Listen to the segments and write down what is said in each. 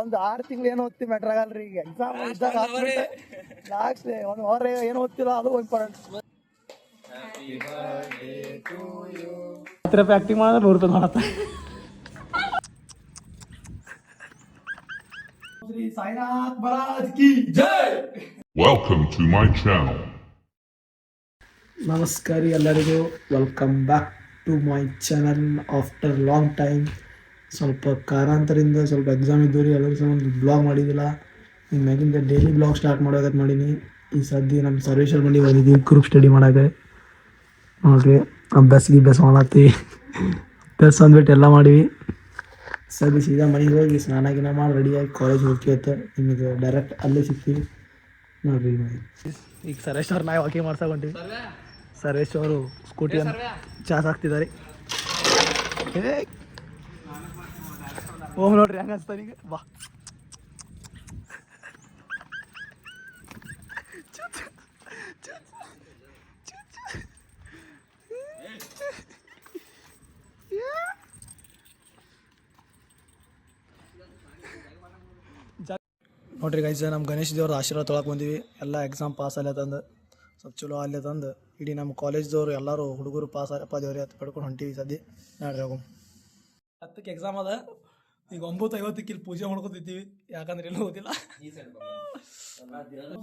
ಒಂದು 6 ತಿಂಗಳು ಏನು ಓದ್ತಿ ಮ್ಯಾಟ್ರ್ ಆಗಲ್ರಿ. ಈಗ ಎಕ್ಸಾಮ್ ಇದ್ದಾಗ ಲಾಸ್ಟ್ ಒಂದು ವಾರ ಏನು ಓದ್ತಿಲ್ಲ, ಅದು ಇಂಪಾರ್ಟೆಂಟ್. ಆಕ್ಟಿಂಗ್ ಮಾಡಿದ್ರೆ 100 ರೂಪಾಯಿ ಮಾಡತ್ತ. ಶ್ರೀ ಸಾಯಿನಾಥ್ ಮಹಾರಾಜ್ ಕಿ ಜೈ. Welcome to my channel. ನಮಸ್ಕಾರ ಎಲ್ಲರಿಗೂ, welcome back to my channel after long time. ಸ್ವಲ್ಪ ಕಾರಣಾಂತರದಿಂದ ಸ್ವಲ್ಪ ಎಕ್ಸಾಮ್ ಇದ್ದು ರೀ, ಅದ್ರ ಸಂಬಂಧ ಬ್ಲಾಗ್ ಮಾಡಿದ್ದಿಲ್ಲ. ಇನ್ನು ಮ್ಯಾಗಿಂದ ಡೈಲಿ ಬ್ಲಾಗ್ ಸ್ಟಾರ್ಟ್ ಮಾಡೋದಕ್ಕೆ ಮಾಡೀನಿ. ಈ ಸದ್ಯ ನಮ್ಮ ಸರ್ವೇಶ್ವರ ಮಂಡಿ ಬಂದಿದ್ದೀವಿ ಗ್ರೂಪ್ ಸ್ಟಡಿ ಮಾಡೋಕೆ. ನೋಡಿರಿ, ಅಭ್ಯಾಸ ಮಾಡತ್ತಿ, ಅಭ್ಯಾಸ ಅಂದ್ಬಿಟ್ಟು ಎಲ್ಲ ಮಾಡೀವಿ. ಸದ್ಯ ಸೀದಾ ಮನೆಗೆ ಹೋಗಿ ಸ್ನಾನ ಗಿನ ಮಾಡಿ ರೆಡಿಯಾಗಿ ಕಾಲೇಜ್ ಹೋಗ್ತೀವತ್ತೆ. ನಿಮಗೆ ಡೈರೆಕ್ಟ್ ಅಲ್ಲೇ ಸಿಗ್ತೀವಿ ನೋಡ್ರಿ. ಈಗ ಸರೇಶ್ವರ್ ನಾವು ವಾಕಿಂಗ್ ಮಾಡ್ಸಕೊಂತೀವಿ. ಸರೇಶ್ ಅವರು ಸ್ಕೂಟಿಯನ್ನು ಚಾರ್ಜ್ ಹಾಕ್ತಿದ್ದಾರೆ. ಹೋಗಿ ನೋಡ್ರಿ ಹೆಂಗ ಅನ್ಸ್ತಾನೆ ಈಗ. ಬಾ ನೋಡ್ರಿ ಗೈಸ್, ನಮ್ಮ ಗಣೇಶ್ ದೇವ್ರ ಆಶೀರ್ವಾದ ತೊಳಕ್ಕೆ ಬಂದೀವಿ. ಎಲ್ಲ ಎಕ್ಸಾಮ್ ಪಾಸ್ ಅಲ್ಲೇ ತಂದು ಸ್ವಲ್ಪ ಚಲೋ ಅಲ್ಲೇ ತಂದು ಇಡೀ ನಮ್ಮ ಕಾಲೇಜ್ದವ್ರು ಎಲ್ಲರೂ ಹುಡುಗರು ಪಾಸ್ ಆಗಪ್ಪ ದೇವ್ರಿ ಅಂತ ಪಡ್ಕೊಂಡು ಹೊಂಟೀವಿ. ಸದ್ಯ ನೋಡ್ರಿ ಹೋಗು 10ಕ್ಕೆ ಎಕ್ಸಾಮ್ ಅದ. ಈಗ 9:50 ಇಲ್ಲಿ ಪೂಜೆ ಮಾಡ್ಕೊತಿದ್ದೀವಿ, ಯಾಕಂದ್ರೆ ಎಲ್ಲ ಓದಿಲ್ಲ.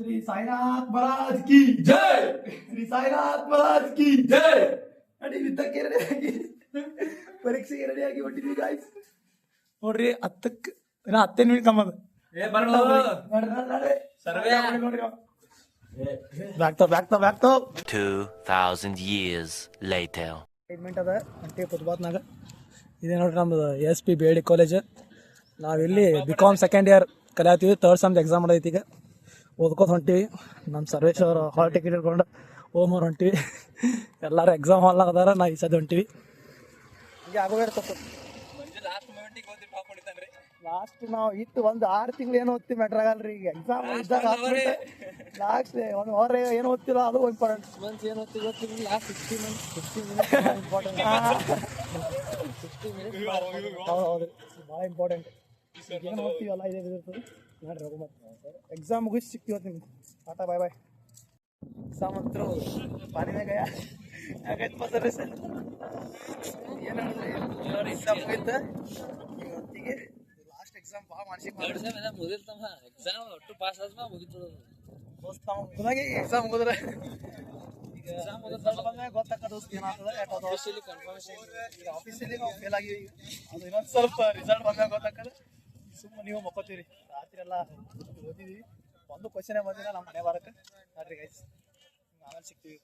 ಶ್ರೀ ಸಾಯಿನಾಥ್ ಮಹಾರಾಜ್ ಕಿ ಜೈ. ಶ್ರೀ ಸಾಯಿನಾಥ್ ಮಹಾರಾಜ್ ಕಿ ಜೈ. ಅಡಿ ವಿತ್ತಕ್ಕೆ ರೆಡಿಯಾಗಿ ಪರೀಕ್ಷೆಗೆ ರೆಡಿಯಾಗಿ ಹೊಂಟಿದ್ವಿ ಗಾಯ್ಸ್. ನೋಡ್ರಿ 10ಕ್ಕೆ 10 ಮಿನಿಟ್ ಕಮ್ಮ ಅದ. Back to 2000 years later. ಅದ ಅಂಟಿ ಪುತ್ಬಾತ್ನಾಗ ಇದೇ ನೋಡ್ರಿ ನಮ್ದು SP BID ಕಾಲೇಜ್. ನಾವಿಲ್ಲಿ BCom ಸೆಕೆಂಡ್ ಇಯರ್ ಕಲಿಯಾತೀವಿ. 3rd ಸೆಮ್ ಎಕ್ಸಾಮ್ ಮಾಡೈತಿ. ಈಗ ಓದ್ಕೋತ ಹೊಂಟಿವಿ. ನಮ್ಮ ಸರ್ವೇಶ್ ಅವರು ಹಾಲ್ ಟಿಕೆಟ್ ಇಟ್ಕೊಂಡು ಓಮರ್ ಹೊಂಟಿವಿ. ಎಲ್ಲರೂ ಎಕ್ಸಾಮ್ ಹಾಲ್ನಾಗ ಅದಾರ, ನಾ ಈ ಸದ್ಯ ಹೊಂಟಿವಿ. ಹೀಗೆ ಆಗೋಗಿರ್ತಪ್ಪ. ಲಾಸ್ಟ್ ನಾವು ಒಂದು 6 ತಿಂಗಳು ಏನು ಓದ್ತಿ ಮ್ಯಾಟ್ರ್ ಆಗಲ್ರಿ. ಈಗ ಎಕ್ಸಾಮ್ ಇದ್ದಾಗ ಲಾಸ್ಟ್ ಒಂದು ವಾರ ಏನು ಓದ್ತಿಲ್ಲ, ಅದು ಇಂಪಾರ್ಟೆಂಟ್. ಏನು ಓದ್ತಿಲ್ಲ ಲಾಸ್ಟ್ 60 ಮಿನಿಟ್ಸ್ ಇಂಪಾರ್ಟೆಂಟ್. ಹೌದು, ಭಾಳ ಇಂಪಾರ್ಟೆಂಟ್. ಏನು ಓದ್ತೀವಲ್ಲ ಇದೇ ಇರ್ತದೆ ನೋಡ್ರಿ. ಹೋಗು ಮತ್ತೆ ಎಕ್ಸಾಮ್ ಮುಗಿಸಿ ಸಿಗ್ತೀವಿ ನಿಮ್ಗೆ. ಟಾಟಾ ಬಾಯ್ ಬಾಯ್. ಎಕ್ಸಾಮ್ ಅಂತೂ ಪಾನಿನಾಗ ಯಾಕೈತಪ್ಪ ಸರ್ ಸರ್ ಏನು ಹೇಳಿದ್ರಿ ಎಕ್ಸಾಮ್ ಮುಗಿತ. ಈಗ ಹೊತ್ತಿಗೆ ಎಕ್ಸಾಮ್ ಭಾಳ ಮಾಡ್ಸಿಕ್ ಎಕ್ಸಾಮ್ ಒಟ್ಟು ಪಾಸ್ ಆದ್ಮೇಲೆ ಮುಗಿತದ. ಎಕ್ಸಾಮ್ ಮುಗಿದ್ರೆ ಈಗ ಗೊತ್ತಾಗ ದೋಸ್ತ ಏನಾಗ್ತದೆ. ಈಗ ಆಫೀಸಲ್ಲಿ ನಾವು ಫೇಲ್ ಆಗಿವಿ. ಅದು ಇನ್ನೊಂದು ಸ್ವಲ್ಪ ರಿಸಲ್ಟ್ ಬಂದಾಗ ಗೊತ್ತಾಗ್ತದೆ. ಸುಮ್ಮನೆ ನೀವು ಮಕ್ಕೋತೀರಿ. ರಾತ್ರಿ ಎಲ್ಲ ಓದಿದ್ವಿ, ಒಂದು ಕ್ವಶನೇ ಬಂದಿಲ್ಲ ನಮ್ಮ ಮನೆ ಬರಕ್ಕೆ. ನೋಡ್ರಿ ಗೈಸ್, ಆಮೇಲೆ ಸಿಗ್ತೀವಿ.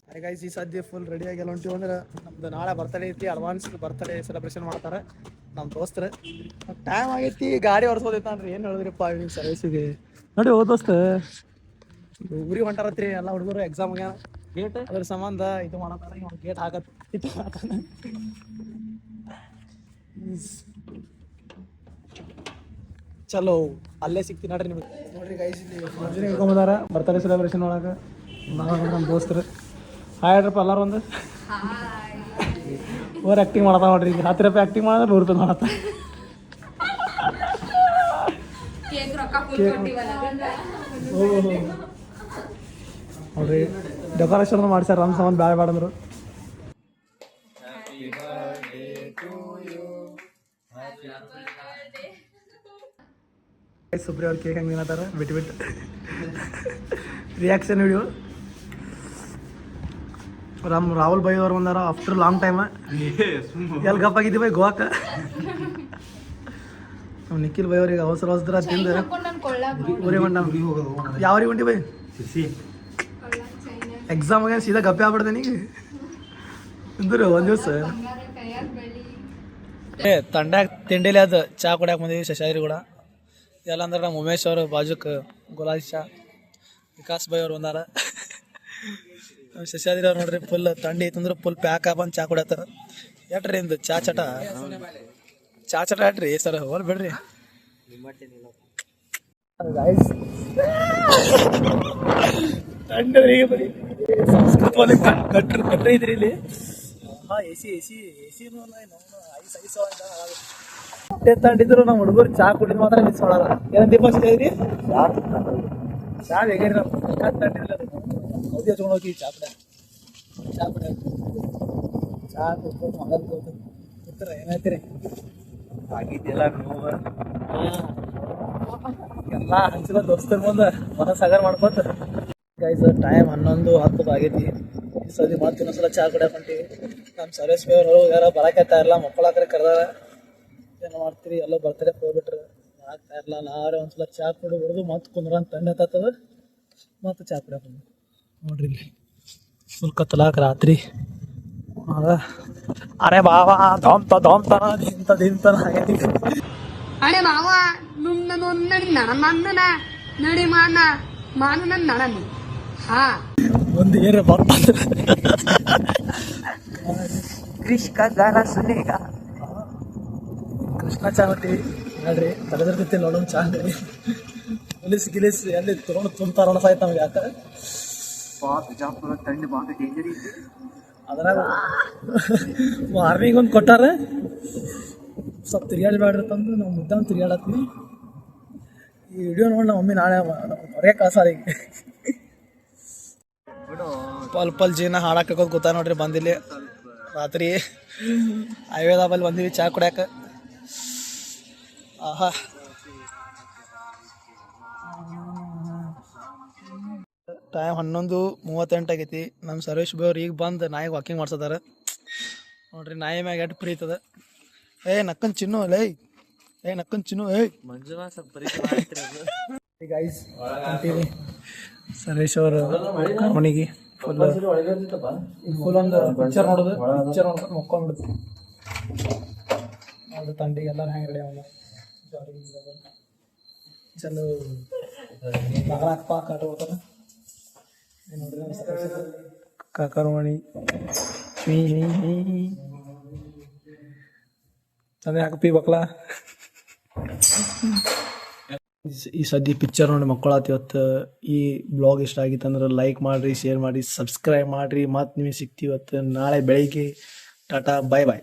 ಅದೇ ಗೈಸ್, ಈ ಸದ್ಯ ಫುಲ್ ರೆಡಿಯಾಗಿ ಎಲ್ಲ ಹೊಂಟಿವಿ. ಅಂದ್ರೆ ನಮ್ದು ನಾಳೆ ಬರ್ತಡೇ ಐತಿ. ಅಡ್ವಾನ್ಸ್ ಬರ್ತಡೇ ಸೆಲೆಬ್ರೇಷನ್ ಮಾಡ್ತಾರೆ ನಮ್ಮ ದೋಸ್ತರು. ಟೈಮ್ ಆಗೈತಿ, ಗಾಡಿ ಹೊರ್ಸೋದೈತಾನ್ರಿ. ಏನು ಹೇಳಿದ್ರಿಪ್ಪ ಇವ್ನಿಗೆ ಸರ್ವಿಸಿಗೆ. ನೋಡಿ ದೋಸ್ತ ಊರಿಗೆ ಹೊಂಟಾರತ್ರಿ ಎಲ್ಲ ಹುಡುಗರು. ಎಕ್ಸಾಮ್ ಆಗ್ಯಾನ, ಗೇಟ್ ಅದ್ರ ಸಂಬಂಧ ಇದು ಮಾಡತ್ತಾರ. ಇವ್ ಗೇಟ್ ಹಾಕತ್ ಇದು ಹಾಕನ. ಚಲೋ ಅಲ್ಲೇ ಸಿಗ್ತೀನಿ ನೋಡ್ರಿ ನಿಮಗೆ. ನೋಡ್ರಿ ಗೈಸ್, ಇಲ್ಲಿ ಮಂಜುನೇ ಹಿಡ್ಕೊಂಬಂದಾರ ಬರ್ತಡೇ ಸೆಲೆಬ್ರೇಷನ್ ಒಳಗೆ. ನಾವು ನಮ್ಮ ದೋಸ್ತರು ಹಾಯ್ ಹೇಳ್ರಪ್ಪ ಎಲ್ಲರೂ. ಒಂದು ಓವರ್ ಆ್ಯಕ್ಟಿಂಗ್ ಮಾಡತ್ತ ನೋಡ್ರಿ. ಈಗ 10 ರೂಪಾಯಿ ಆ್ಯಕ್ಟಿಂಗ್ ಮಾಡಿದ್ರೆ 100 ರೂಪಾಯಿ ಮಾಡತ್ತ. ನೋಡ್ರಿ ಡೆಕೋರೇಷನ್ ಮಾಡ್ಸ್ಯಾರ. ನಮ್ಮ ಸಾಮಾನು ಬ್ಯಾಡ ಅಂದರು. ಸುಬ್ರಿ ಅವ್ರು ಕೇಕ್ ಹಂಗೆ ತಿನ್ನತ್ತಾರ ಬಿಟ್ಟು ರಿಯಾಕ್ಷನ್ ವಿಡಿಯೋ. ರಾಹುಲ್ ಬೈ ಅವ್ರು ಬಂದಾರ ಆಫ್ಟರ್ ಲಾಂಗ್ ಟೈಮ್. ಎಲ್ಲಿ ಗಪ್ಪಾಗಿದ್ದಿ ಬೈ ಗೋವಾಕ. ನಾವು ನಿಖಿಲ್ ಬೈ ಅವ್ರಿಗೆ ಅವಸರ ತಿಂದು ಊರಿಗೆ ಹೊಂಟ. ಯಾವ್ರಿಗೆ ಹೊಂಟಿ ಬೈ? ಎಕ್ಸಾಮ್ಗೆ ಸೀದಾ ಗಪ್ಪೆ ಆಗ್ಬಿಡ್ದೆ ನೀಗ ಅಂದ್ರೆ ಒಂದು ದಿವಸ. ತಂಡಾಗ ತಿಂಡಿಲಿ ಅದು ಚಾ ಕುಡಿಯಾಕೆ ಬಂದೀವಿ ಶಶಾದ್ರಿ ಕೂಡ. ಎಲ್ಲ ಅಂದ್ರೆ ನಮ್ಮ ಉಮೇಶ್ ಅವರು ಬಾಜುಕ್ ಗುಲಾಬಿ ಚಾ. ವಿಕಾಸ್ ಬೈ ಅವ್ರು ಬಂದಾರ. ಶಶಾದ್ರಿ ಅವ್ರು ನೋಡ್ರಿ ಫುಲ್ ತಂಡಿ ಐತಂದ್ರೆ ಫುಲ್ ಪ್ಯಾಕ್ ಬಂದು ಚಾ ಕುಡಿಯತ್ತಾರ. ಎಟ್ರಿ ಇಂದು ಚಾ ಚಟ ಆಟ್ರಿ ಸರ್. ಹೋಲ್ ಬಿಡ್ರಿ. ಕಟ್ರಿ ಇದ್ರಿ ಇಲ್ಲಿ. ಎಸಿ ಎಷ್ಟೇ ತಂಡಿದ್ರು ನಮ್ಮ ಹುಡುಗರು ಚಾ ಕುಡಿದ್ ಮಾತ್ರ ಮಿಸ್ ಮಾಡಲ್ಲ. ಏನಂತ ದೀಪಕ್ ಹೇಳಿದ್ರಿ? ಚಾ ಹೇಗೇರಿ ನಾವು ತಂಡಿಲ್ಲ ಹೌದಿ ಹಚ್ಕೊಂಡು ಹೋಗಿ ಚಾ ಕುಡ್ಕೊಂಡು ಮಗಲ್ಬೋದು ಕೂತ್ರ ಏನಾಯ್ತೀರಿ ಆಗಿದ್ದಿಲ್ಲ ಎಲ್ಲ ಹಂಚಿದ ದೋಸ್ತರ ಮುಂದೆ ಮನಸ್ಸಾಗರ್ ಮಾಡ್ಕೊತ ಗೈಸ್ ಟೈಮ್ 11:10 ಆಗೈತಿ. ಈ ಸತಿ ಮತ್ತೆ ಇನ್ನೊಂದ್ಸಲ ಚಾ ಕುಡಿಯಕ್ಕೆ ಹೊಂಟಿವಿ. ನಮ್ಮ ಸರ್ವಿಸ್ ಬೇವ್ರು ಯಾರೋ ಬರಕತ್ತಾ ಇರಲ್ಲ, ಮಕ್ಕಳಾಕ್ರೆ ಕರೆದಾರ. ಏನೋ ಮಾಡ್ತೀರಿ ಎಲ್ಲ ಬರ್ತಾರೆ ಹೋಗ್ಬಿಟ್ರೆ ಆಗ್ತಾ ಇರಲ್ಲ. ನಾವೇ ಒಂದ್ಸಲ ಚಾ ಕುಡಿ ಹೊಡೆದು ಮತ್ತೆ ಕುಂದ್ರ ಅಂತ ತಂಡ ಹತ್ತದ ಮತ್ತೆ ಚಾ ಕುಡಿಯಕ್ಕೆ ನೋಡ್ರಿ ಇಲ್ಲಿ ಫುಲ್ ಕತ್ತಲಾಕ ರಾತ್ರಿ. ಅರೆ ಬಾವಾ ಧೋಮ್ತನ ದಿಂತನ ಆಗೈತಿ. ಅರೆ ಮಾವ ನಡಿ ನಡಮಂದನ ನಡಿ ಮಾನ ನಡನಿ ಹಾ ಒಂದು ಏನೇ ಬರ್ತ ಕೃಷ್ಣ ಚಾ ಹೊಟ್ಟಿವಿ ನೋಡ್ರಿ ತಗದಿರ್ತೈತಿ ನೋಡೋಣ ಚಾ ಅಂಗಡಿ ಗಿಲಿಸ್ ಎಲ್ಲಿ ತೊಗೊಂಡು ತುಂಬ್ತಾರ ಸಾಯ್ತು ನಮ್ಗೆ ಯಾಕ ಬಿಜಾಪುರ ತಂಡಿ ಭಾಳ ಡೇಂಜರ್ ಐತಿ. ಅದ್ರಾಗ ಮಾರ್ನಿಂಗ್ ಒಂದು ಕೊಟ್ಟಾರ ಸ್ವಲ್ಪ ತಿರ್ಗಾಡಿ ಬೇಡ್ರಿ ನಾವು ಮುದ್ದಾನ ತಿರ್ಗಾಡತ್ವಿ. ಈ ವಿಡಿಯೋ ನೋಡಿ ನಮ್ಮ ಮಮ್ಮಿ ನಾಳೆ ಹೊರಗೆ ಕಳ್ಸಾರ ಈಗ ಪಲ್ ಜೀವನ ಹಾಡಕ್ಕೆ ಗೊತ್ತಾ ನೋಡ್ರಿ. ಬಂದಿಲ್ಲಿ ರಾತ್ರಿ ಹೈವೇದಾಬಲ್ಲಿ ಬಂದೀವಿ ಚಾ ಕುಡ್ಯಾಕ. ಆಹಾ ಟೈಮ್ 11:38 ಆಗೈತಿ. ನಮ್ಮ ಸರ್ವೇಶ್ ಬೇವ್ರು ಈಗ ಬಂದು ನಾಯಿಗೆ ವಾಕಿಂಗ್ ಮಾಡ್ಸದಾರ ನೋಡ್ರಿ. ನಾಯಿ ಮ್ಯಾಗ ಎಷ್ಟು ಪ್ರೀತದ. ನಕ್ಕನ್ ಚಿನ್ನು ಲೈ ನಕ್ಕನ್ ಚಿನ್ನು ಗೈಸ್ ಅಂತೀವಿ. ಸರ್ವೇಶ್ ಅವರು ಮನೆಗೆ ಫುಲ್ ಒಂದು ಪಿಕ್ಚರ್ ನೋಡೋದು ಮಕ್ಕೊಂಡ್ಬಿಡುತ್ತೆ ನೋಡ್ರಿ. ತಂಡಿಗೆ ಎಲ್ಲರೂ ಹೆಂಗೆ ರೆಡಿ ಅವಲ್ಲ ಚಲೋ ನಾಲ್ಕು ಪಾಕ್ ಆಟ ಹೋಗ್ತಾರೆ ಕಾಕರ್ಮಣಿ ಚಂದ ಹಾಕಿ ಬಕ್ಲಾ. ಈ ಸದ್ಯ ಪಿಕ್ಚರ್ ನೋಡಿ ಮಕ್ಕಳಾತಿ. ಇವತ್ತು ಈ ಬ್ಲಾಗ್ ಇಷ್ಟ ಆಗಿತ್ತು ಅಂದ್ರೆ ಲೈಕ್ ಮಾಡಿರಿ, ಶೇರ್ ಮಾಡಿ, ಸಬ್ಸ್ಕ್ರೈಬ್ ಮಾಡಿರಿ. ಮತ್ತು ನಿಮಗೆ ಸಿಗ್ತೀವಿ ಇವತ್ತು ನಾಳೆ ಬೆಳಿಗ್ಗೆ. ಟಾಟಾ, ಬಾಯ್ ಬಾಯ್.